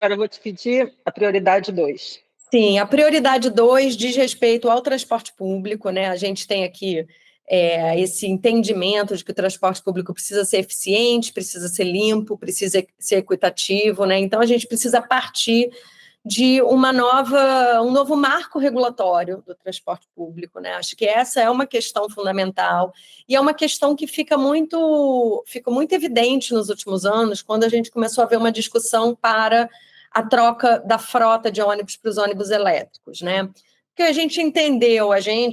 Agora eu vou te pedir a prioridade 2. Sim, a prioridade 2 diz respeito ao transporte público, né? A gente tem aqui esse entendimento de que o transporte público precisa ser eficiente, precisa ser limpo, precisa ser equitativo, né? Então, a gente precisa partir de um novo marco regulatório do transporte público, né? Acho que essa é uma questão fundamental e é uma questão que ficou muito evidente nos últimos anos, quando a gente começou a ver uma discussão para a troca da frota de ônibus para os ônibus elétricos, né? Porque a gente entendeu,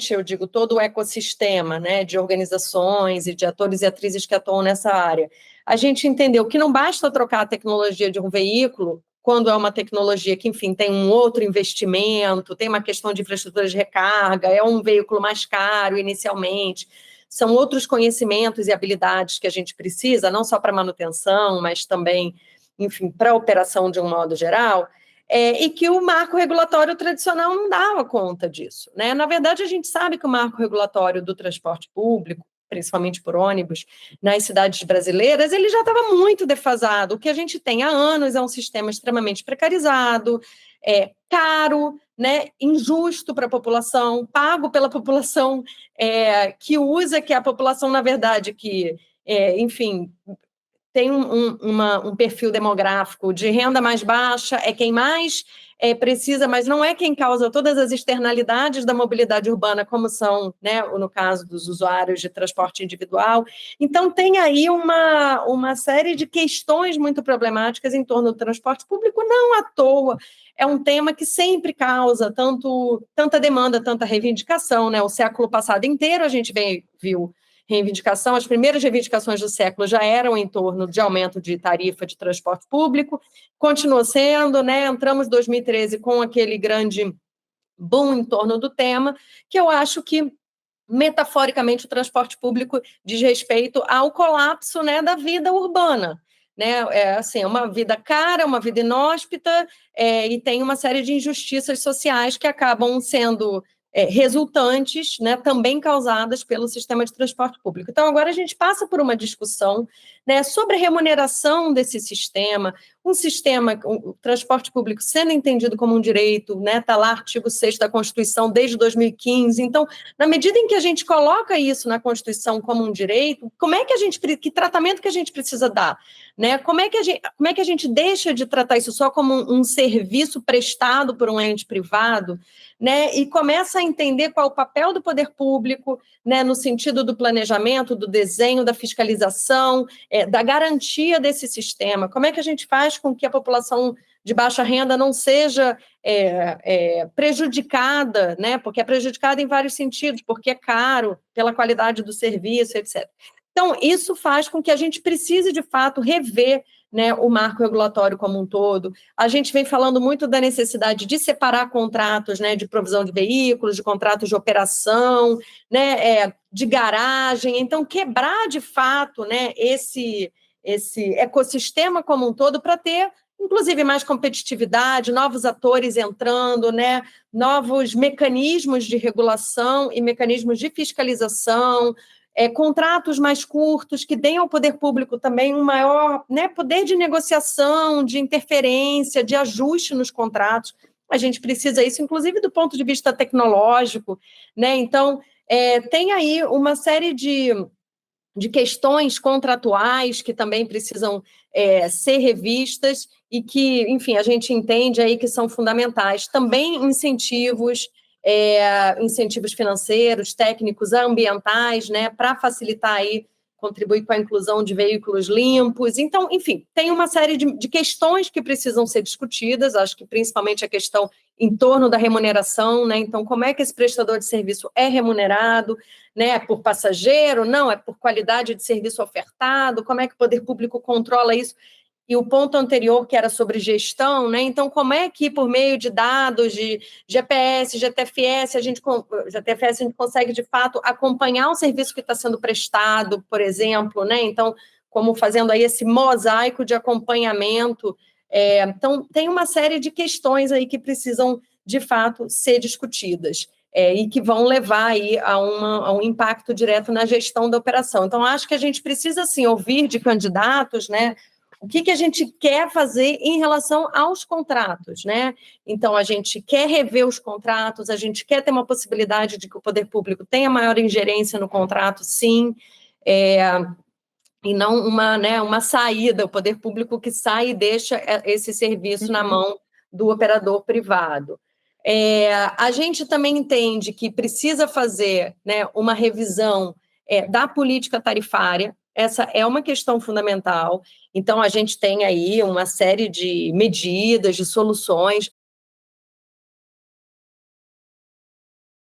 eu digo, todo o ecossistema, né, de organizações e de atores e atrizes que atuam nessa área. A gente entendeu que não basta trocar a tecnologia de um veículo quando é uma tecnologia que, enfim, tem um outro investimento, tem uma questão de infraestrutura de recarga, é um veículo mais caro inicialmente, são outros conhecimentos e habilidades que a gente precisa, não só para manutenção, mas também, enfim, para a operação de um modo geral, e que o marco regulatório tradicional não dava conta disso, né? Na verdade, a gente sabe que o marco regulatório do transporte público, principalmente por ônibus, nas cidades brasileiras, ele já estava muito defasado. O que a gente tem há anos é um sistema extremamente precarizado, caro, né, injusto para a população, pago pela população que usa, que é a população, na verdade, que, enfim, tem um perfil demográfico de renda mais baixa, é quem mais precisa, mas não é quem causa todas as externalidades da mobilidade urbana, como são, né, no caso dos usuários de transporte individual. Então, tem aí uma série de questões muito problemáticas em torno do transporte público, não à toa. É um tema que sempre causa tanta demanda, tanta reivindicação, né? O século passado inteiro a gente viu reivindicação, as primeiras reivindicações do século já eram em torno de aumento de tarifa de transporte público, continua sendo, né? Entramos em 2013 com aquele grande boom em torno do tema, que eu acho que, metaforicamente, o transporte público diz respeito ao colapso, né, da vida urbana. Né? Assim, é uma vida cara, uma vida inóspita, e tem uma série de injustiças sociais que acabam sendo resultantes, né, também causadas pelo sistema de transporte público. Então, agora a gente passa por uma discussão, né, sobre a remuneração desse sistema, o transporte público sendo entendido como um direito, né, está lá artigo 6º da Constituição desde 2015. Então, na medida em que a gente coloca isso na Constituição como um direito, que tratamento que a gente precisa dar? Né? Como é que a gente deixa de tratar isso só como um serviço prestado por um ente privado, né? E começa a entender qual é o papel do poder público, né? No sentido do planejamento, do desenho, da fiscalização, da garantia desse sistema? Como é que a gente faz com que a população de baixa renda não seja prejudicada, né? Porque é prejudicada em vários sentidos, porque é caro, pela qualidade do serviço, etc. Então, isso faz com que a gente precise, de fato, rever, né, o marco regulatório como um todo. A gente vem falando muito da necessidade de separar contratos, né, de provisão de veículos, de contratos de operação, né, de garagem. Então, quebrar, de fato, né, esse ecossistema como um todo para ter, inclusive, mais competitividade, novos atores entrando, né, novos mecanismos de regulação e mecanismos de fiscalização, contratos mais curtos, que deem ao poder público também um maior, né, poder de negociação, de interferência, de ajuste nos contratos. A gente precisa isso, inclusive, do ponto de vista tecnológico, né? Então, tem aí uma série de questões contratuais que também precisam ser revistas e que, enfim, a gente entende aí que são fundamentais. Também incentivos financeiros, técnicos, ambientais, né, para facilitar aí, contribuir com a inclusão de veículos limpos. Então, enfim, tem uma série de questões que precisam ser discutidas, acho que principalmente a questão em torno da remuneração, né? Então, como é que esse prestador de serviço é remunerado, né? É por passageiro? Não, é por qualidade de serviço ofertado? Como é que o poder público controla isso? E o ponto anterior, que era sobre gestão, né? Então, como é que, por meio de dados de GPS, GTFS, a gente consegue, de fato, acompanhar o serviço que está sendo prestado, por exemplo, né? Então, como fazendo aí esse mosaico de acompanhamento. Então, tem uma série de questões aí que precisam, de fato, ser discutidas. E que vão levar aí a um impacto direto na gestão da operação. Então, acho que a gente precisa, sim, ouvir de candidatos, né, O que a gente quer fazer em relação aos contratos, né? Então, a gente quer rever os contratos, a gente quer ter uma possibilidade de que o poder público tenha maior ingerência no contrato, sim, e não uma saída, o poder público que sai e deixa esse serviço na mão do operador privado. A gente também entende que precisa fazer, né, uma revisão da política tarifária. Essa é uma questão fundamental. Então, a gente tem aí uma série de medidas, de soluções.